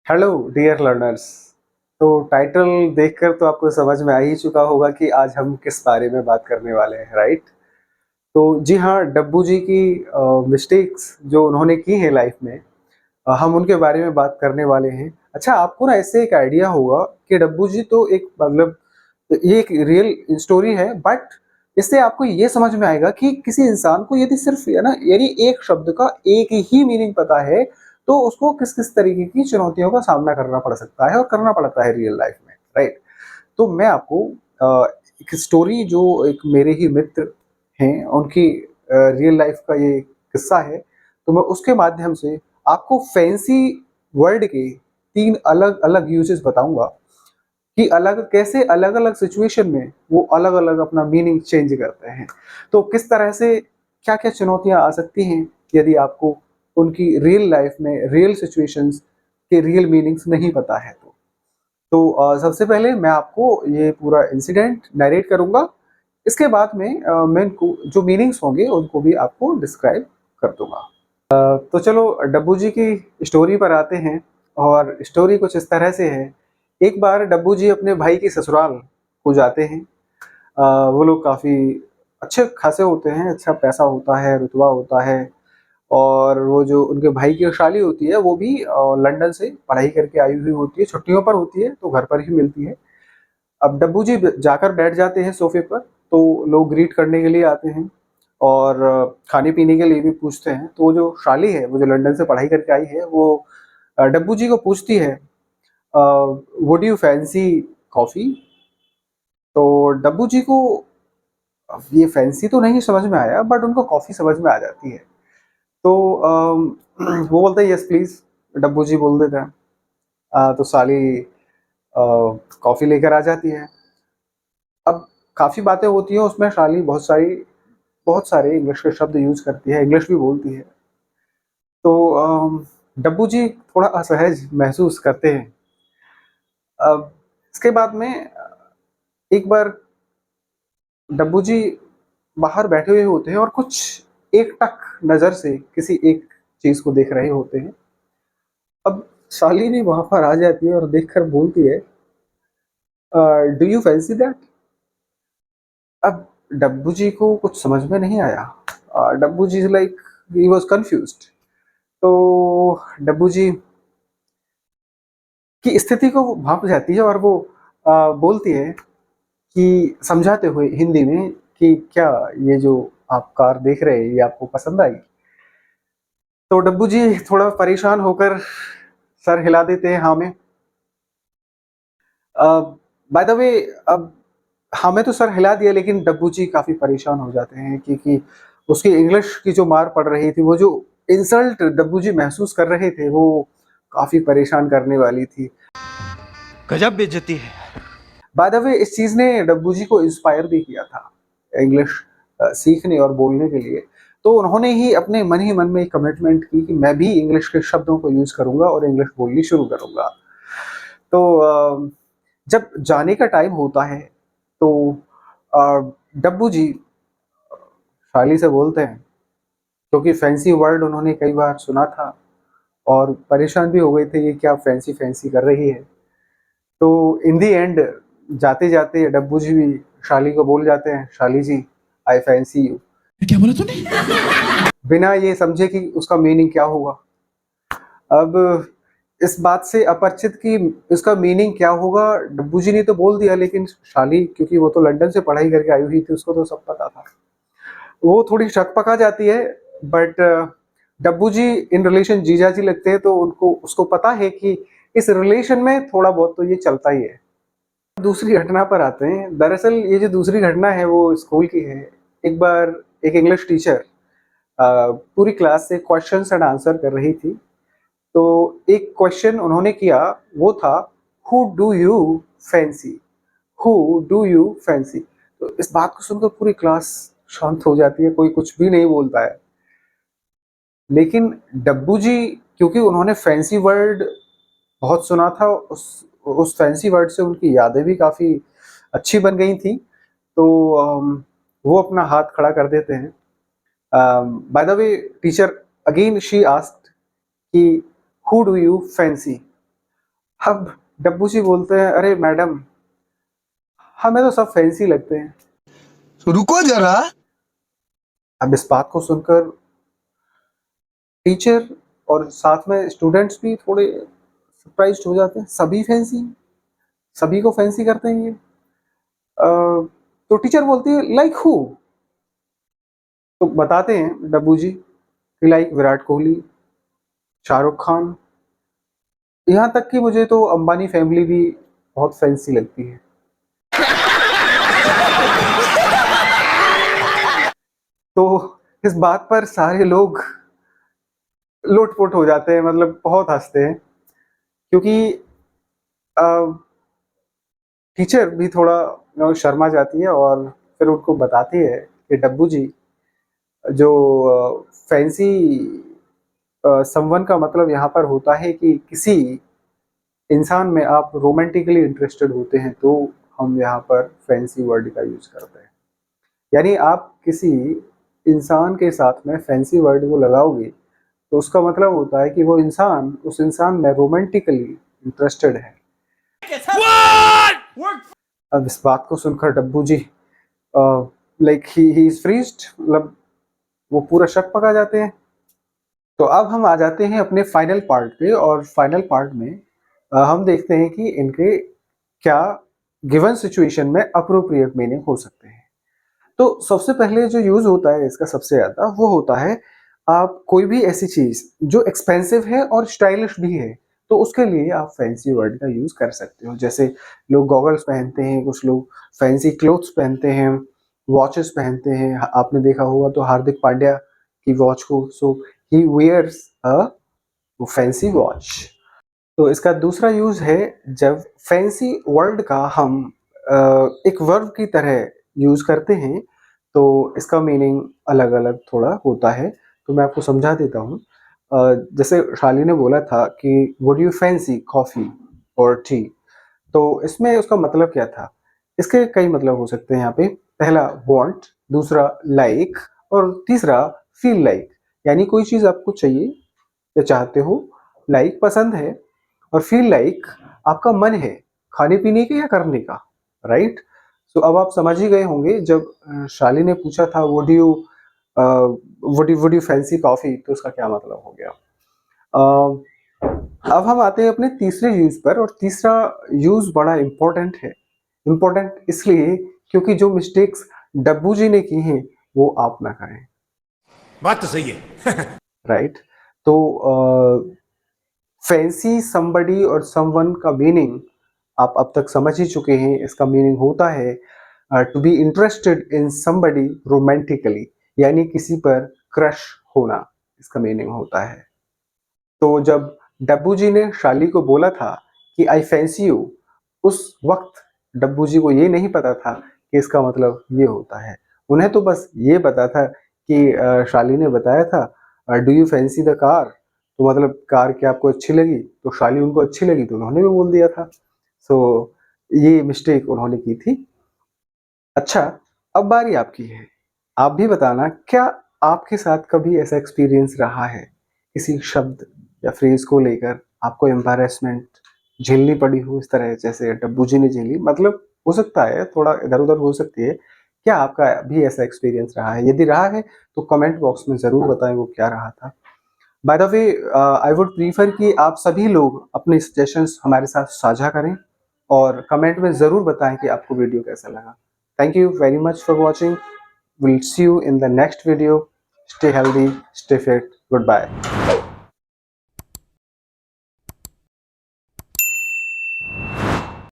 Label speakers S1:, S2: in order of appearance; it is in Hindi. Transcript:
S1: Hello dear learners. तो टाइटल देखकर तो आपको समझ में आ ही चुका होगा कि आज हम किस बारे में बात करने वाले हैं, राइट? तो जी हाँ, डब्बू जी की मिस्टेक्स जो उन्होंने की है लाइफ में, हम उनके बारे में बात करने वाले हैं। अच्छा, आपको ना इससे एक आइडिया होगा कि डब्बू जी तो एक मतलब ये एक रियल स्टोरी है, बट इससे आपको ये समझ में आएगा कि किसी इंसान को यदि सिर्फ है ना यदि एक शब्द का एक ही मीनिंग पता है तो उसको किस किस तरीके की चुनौतियों का सामना करना पड़ सकता है और करना पड़ता है रियल लाइफ में, राइट? तो मैं आपको एक स्टोरी जो एक मेरे ही मित्र हैं उनकी रियल लाइफ का ये किस्सा है, तो मैं उसके माध्यम से आपको फैंसी वर्ड के तीन अलग अलग यूजेस बताऊंगा कि अलग कैसे अलग अलग सिचुएशन में वो अलग अलग अपना मीनिंग चेंज करते हैं। तो किस तरह से क्या क्या चुनौतियां आ सकती हैं यदि आपको उनकी रियल लाइफ में रियल सिचुएशंस के रियल मीनिंग्स नहीं पता है तो सबसे पहले मैं आपको ये पूरा इंसिडेंट नरेट करूंगा। इसके बाद में मैं इनको जो मीनिंग्स होंगे उनको भी आपको डिस्क्राइब कर दूंगा। तो चलो डब्बू जी की स्टोरी पर आते हैं। और स्टोरी कुछ इस तरह से है। एक बार डब्बू जी अपने भाई की ससुराल को जाते हैं। वो लोग काफ़ी अच्छे खासे होते हैं, अच्छा पैसा होता है, रुतबा होता है। और वो जो उनके भाई की शादी होती है वो भी लंदन से पढ़ाई करके आई हुई होती है, छुट्टियों पर होती है तो घर पर ही मिलती है। अब डब्बू जी जाकर बैठ जाते हैं सोफे पर, तो लोग ग्रीट करने के लिए आते हैं और खाने पीने के लिए भी पूछते हैं। तो वो जो शाली है, वो जो लंदन से पढ़ाई करके आई है, वो डब्बू जी को पूछती है, वुड यू फैंसी कॉफ़ी? तो डब्बू जी को अब ये फैंसी तो नहीं समझ में आया, बट उनको कॉफ़ी समझ में आ जाती है। तो वो बोलते हैं यस प्लीज़। डब्बू जी बोल देते हैं। तो साली कॉफ़ी लेकर आ जाती है। अब काफ़ी बातें होती हैं उसमें, साली बहुत सारे इंग्लिश के शब्द यूज़ करती है, इंग्लिश भी बोलती है। तो डब्बू जी थोड़ा असहज महसूस करते हैं। अब इसके बाद में एक बार डब्बू जी बाहर बैठे हुए होते हैं और कुछ एकटक नज़र से किसी एक चीज़ को देख रहे होते हैं। अब शालिनी वहाँ पर आ जाती है और देखकर बोलती है, डू यू फैंसी दैट? अब डब्बू जी को कुछ समझ में नहीं आया। डब्बू जी लाइक ही वाज कंफ्यूज्ड। तो डब्बू जी की स्थिति को वो भांप जाती है और वो बोलती है कि समझाते हुए हिंदी में कि क्या ये जो आप कार देख रहे हैं ये आपको पसंद आई? तो डब्बू जी थोड़ा परेशान होकर सर हिला देते हैं हाँ में। बाय द वे, अब हमें तो सर हिला दिया, लेकिन डब्बू जी काफ़ी परेशान हो जाते हैं क्योंकि उसकी इंग्लिश की जो मार पड़ रही थी, वो जो इंसल्ट डब्बू जी महसूस कर रहे थे, वो काफ़ी परेशान करने वाली थी।
S2: गजब बेइज्जती है।
S1: बाय द वे, इस चीज़ ने डब्बू जी को इंस्पायर भी किया था इंग्लिश सीखने और बोलने के लिए। तो उन्होंने ही मन में एक कमिटमेंट की कि मैं भी इंग्लिश के शब्दों को यूज़ करूँगा और इंग्लिश बोलनी शुरू करूँगा। तो जब जाने का टाइम होता है तो डब्बू जी शाली से बोलते हैं, क्योंकि फैंसी वर्ड उन्होंने कई बार सुना था और परेशान भी हो गए थे ये क्या फैंसी फैंसी कर रही है। तो इन दी एंड जाते जाते डब्बू जी भी शाली को बोल जाते हैं, शाली जी आई फैंसी यू।
S2: क्या बोला तूने?
S1: बिना ये समझे कि उसका मीनिंग क्या होगा। अब इस बात से अपरिचित कि इसका मीनिंग क्या होगा, डब्बू जी ने तो बोल दिया, लेकिन शाली क्योंकि वो तो लंदन से पढ़ाई करके आई हुई थी, उसको तो सब पता था। वो थोड़ी शक पका जाती है, but Dabbu ji in relation जीजा जी लगते हैं, तो उनको उसको पता है कि इस रिलेशन में थोड़ा बहुत तो ये चलता ही है। दूसरी घटना पर आते हैं। दरअसल ये जो दूसरी घटना है वो स्कूल की है। एक बार एक इंग्लिश टीचर पूरी क्लास से क्वेश्चंस एंड आंसर कर रही थी। तो एक क्वेश्चन उन्होंने किया, वो था who do you fancy? Who do you fancy? तो इस बात को सुनकर पूरी क्लास शांत हो जाती है, कोई कुछ भी नहीं बोलता है। लेकिन डब्बू जी, क्योंकि उन्होंने फैंसी वर्ड बहुत सुना था, उस फैंसी वर्ड से उनकी यादें भी काफ़ी अच्छी बन गई थी। तो वो अपना हाथ खड़ा कर देते हैं। By the way, teacher again she asked कि हु डू यू फैंसी? अब डब्बू जी बोलते हैं, अरे मैडम, हमें तो सब फैंसी लगते हैं।
S2: रुको जरा।
S1: अब इस बात को सुनकर टीचर और साथ में स्टूडेंट्स भी थोड़े सरप्राइज्ड हो जाते हैं। सभी फैंसी, सभी को फैंसी करते हैं ये। तो टीचर बोलती है, लाइक हु? तो बताते हैं डब्बू जी कि लाइक विराट कोहली, शाहरुख खान, यहाँ तक कि मुझे तो अंबानी फैमिली भी बहुत फैंसी लगती है। तो इस बात पर सारे लोग लोटपोट हो जाते हैं, मतलब बहुत हंसते हैं, क्योंकि टीचर भी थोड़ा शर्मा जाती है और फिर उनको बताती है कि डब्बू जी, जो फैंसी समवन का मतलब यहाँ पर होता है कि किसी इंसान में आप रोमांटिकली इंटरेस्टेड होते हैं, तो हम यहाँ पर फैंसी वर्ड का यूज करते हैं। यानी आप किसी इंसान के साथ में फैंसी वर्ड को लगाओगे तो उसका मतलब होता है कि वो इंसान उस इंसान में रोमांटिकली इंटरेस्टेड है। अब इस बात को सुनकर डब्बू जी लाइक ही इज फ्रीज्ड, मतलब वो पूरा शक पका जाते हैं। तो अब हम आ जाते हैं अपने फाइनल पार्ट पे, और फाइनल पार्ट में हम देखते हैं कि इनके क्या गिवन सिचुएशन में अप्रोप्रिएट मीनिंग हो सकते हैं। तो सबसे पहले जो यूज होता है इसका सबसे ज्यादा, वो होता है आप कोई भी ऐसी चीज जो एक्सपेंसिव है और स्टाइलिश भी है, तो उसके लिए आप फैंसी वर्ड का यूज कर सकते हो। जैसे लोग गॉगल्स पहनते हैं, कुछ लोग फैंसी क्लोथ्स पहनते हैं, वॉचेस पहनते हैं। आपने देखा होगा तो हार्दिक पांड्या की वॉच को, so he wears a fancy watch. तो इसका दूसरा यूज है जब फैंसी वर्ड का हम एक वर्ब की तरह यूज करते हैं, तो इसका मीनिंग अलग अलग थोड़ा होता है। तो मैं आपको समझा देता हूँ। जैसे शाली ने बोला था कि वुड यू फैंसी कॉफी और टी, तो इसमें उसका मतलब क्या था? इसके कई मतलब हो सकते हैं यहाँ पे। पहला वांट, दूसरा लाइक, और तीसरा फील लाइक। यानी कोई चीज आपको चाहिए या चाहते हो, लाइक पसंद है, और फील लाइक आपका मन है खाने पीने के या करने का, राइट? सो अब आप समझ ही गए होंगे जब शाली ने पूछा था वुड यू फैंसी कॉफी, तो उसका क्या मतलब हो गया। अब हम आते हैं अपने तीसरे यूज पर, और तीसरा यूज बड़ा इंपॉर्टेंट है। इंपॉर्टेंट इसलिए क्योंकि जो मिस्टेक्स डब्बू जी ने की हैं वो आप ना करें।
S2: बात तो सही है।
S1: राइट? तो फैंसी समबडी और समवन का मीनिंग आप अब तक समझ ही चुके हैं। इसका मीनिंग होता है to be interested in somebody romantically, यानी किसी पर क्रश होना, इसका मीनिंग होता है। तो जब डब्बू जी ने शाली को बोला था कि आई फैंसी यू, उस वक्त डब्बू जी को ये नहीं पता था कि इसका मतलब ये होता है। उन्हें तो बस ये पता था कि शाली ने बताया था do you fancy the car, तो मतलब कार क्या आपको अच्छी लगी, तो शाली उनको अच्छी लगी तो उन्होंने भी बोल दिया था। सो ये मिस्टेक उन्होंने की थी। अच्छा, अब बारी आपकी है। आप भी बताना, क्या आपके साथ कभी ऐसा एक्सपीरियंस रहा है किसी शब्द या फ्रेज को लेकर आपको एम्बैरेसमेंट झेलनी पड़ी हो इस तरह जैसे डब्बू जी ने झेली? मतलब हो सकता है थोड़ा इधर उधर हो सकती है। क्या आपका भी ऐसा एक्सपीरियंस रहा है? यदि रहा है तो कमेंट बॉक्स में जरूर बताएं वो क्या रहा था। By the way, I would prefer कि आप सभी लोग अपने सजेशंस हमारे साथ साझा करें और कमेंट में ज़रूर बताएं कि आपको वीडियो कैसा लगा। Thank you very much for watching. Will see you in the next video. Stay healthy, stay fit, good bye.